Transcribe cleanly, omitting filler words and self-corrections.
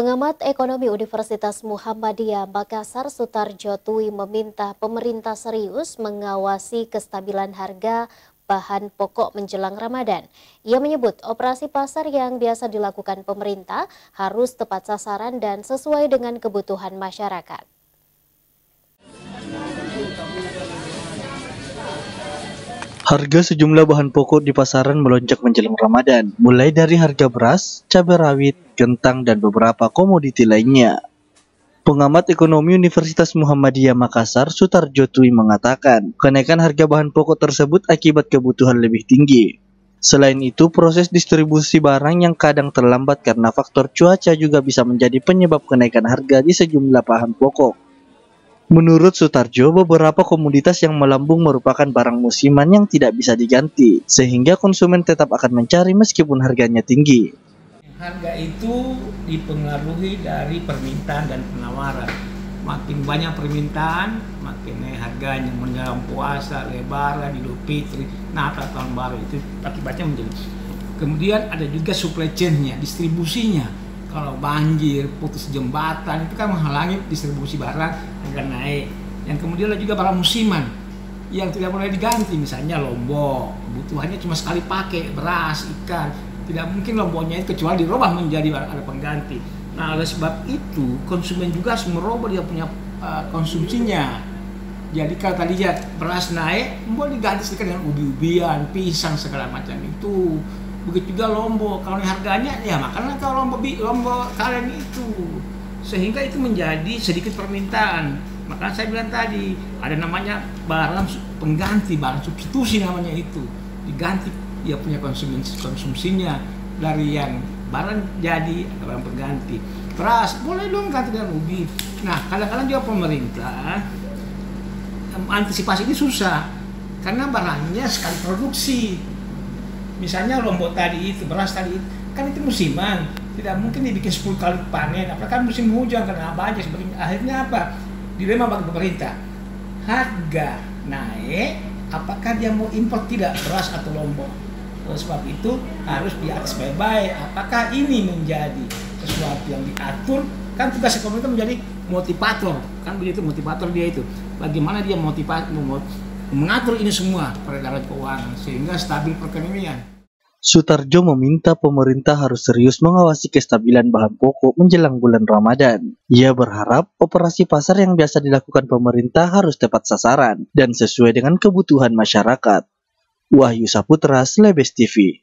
Pengamat ekonomi Universitas Muhammadiyah Makassar Sutarjo Twi meminta pemerintah serius mengawasi kestabilan harga bahan pokok menjelang Ramadan. Ia menyebut operasi pasar yang biasa dilakukan pemerintah harus tepat sasaran dan sesuai dengan kebutuhan masyarakat. Harga sejumlah bahan pokok di pasaran melonjak menjelang Ramadan, mulai dari harga beras, cabai rawit, kentang, dan beberapa komoditi lainnya. Pengamat ekonomi Universitas Muhammadiyah Makassar, Sutarjo Twi mengatakan, kenaikan harga bahan pokok tersebut akibat kebutuhan lebih tinggi. Selain itu, proses distribusi barang yang kadang terlambat karena faktor cuaca juga bisa menjadi penyebab kenaikan harga di sejumlah bahan pokok. Menurut Sutarjo, beberapa komoditas yang melambung merupakan barang musiman yang tidak bisa diganti, sehingga konsumen tetap akan mencari meskipun harganya tinggi. Harga itu dipengaruhi dari permintaan dan penawaran. Makin banyak permintaan, makin naik harganya. Menjelang puasa, Lebaran, Idul Fitri, Natal, Tahun Baru itu akibatnya menjadi. Kemudian ada juga supply chain-nya, distribusinya. Kalau banjir, putus jembatan, itu kan menghalangi distribusi barang agar naik. Yang kemudian ada juga barang musiman yang tidak boleh diganti, misalnya lombok, kebutuhannya cuma sekali pakai, beras, ikan. Tidak mungkin lomboknya itu kecuali dirubah menjadi ada pengganti. Nah, oleh sebab itu konsumen juga harus merubah dia punya konsumsinya. Jadi kalau tadi lihat beras naik, boleh diganti sedikit dengan ubi-ubian, pisang segala macam itu. Begitu juga lombok, kalau harganya ya makanlah kalau lombok kalian itu, sehingga itu menjadi sedikit permintaan. Makanya saya bilang tadi ada namanya barang pengganti, barang substitusi namanya itu, diganti dia punya konsumsinya dari yang barang jadi ke barang pengganti. Beras boleh dong ganti dengan ubi. Nah, kadang-kadang juga pemerintah antisipasi ini susah karena barangnya sekali produksi. Misalnya lombok tadi itu, beras tadi itu, kan itu musiman, tidak mungkin dibikin 10 kali panen, apalagi kan musim hujan karena apa aja sebagainya. Akhirnya apa? Dilema bagi pemerintah. Harga naik, apakah dia mau impor tidak beras atau lombok? Oleh sebab itu harus diatur baik-baik. Apakah ini menjadi sesuatu yang diatur? Kan tugas pemerintah menjadi motivator, kan begitu motivator dia itu. Bagaimana dia mengatur ini semua peredaran keuangan sehingga stabil perekonomian. Sutarjo meminta pemerintah harus serius mengawasi kestabilan bahan pokok menjelang bulan Ramadan. Ia berharap operasi pasar yang biasa dilakukan pemerintah harus tepat sasaran dan sesuai dengan kebutuhan masyarakat. Wahyu Saputra, Slebes TV.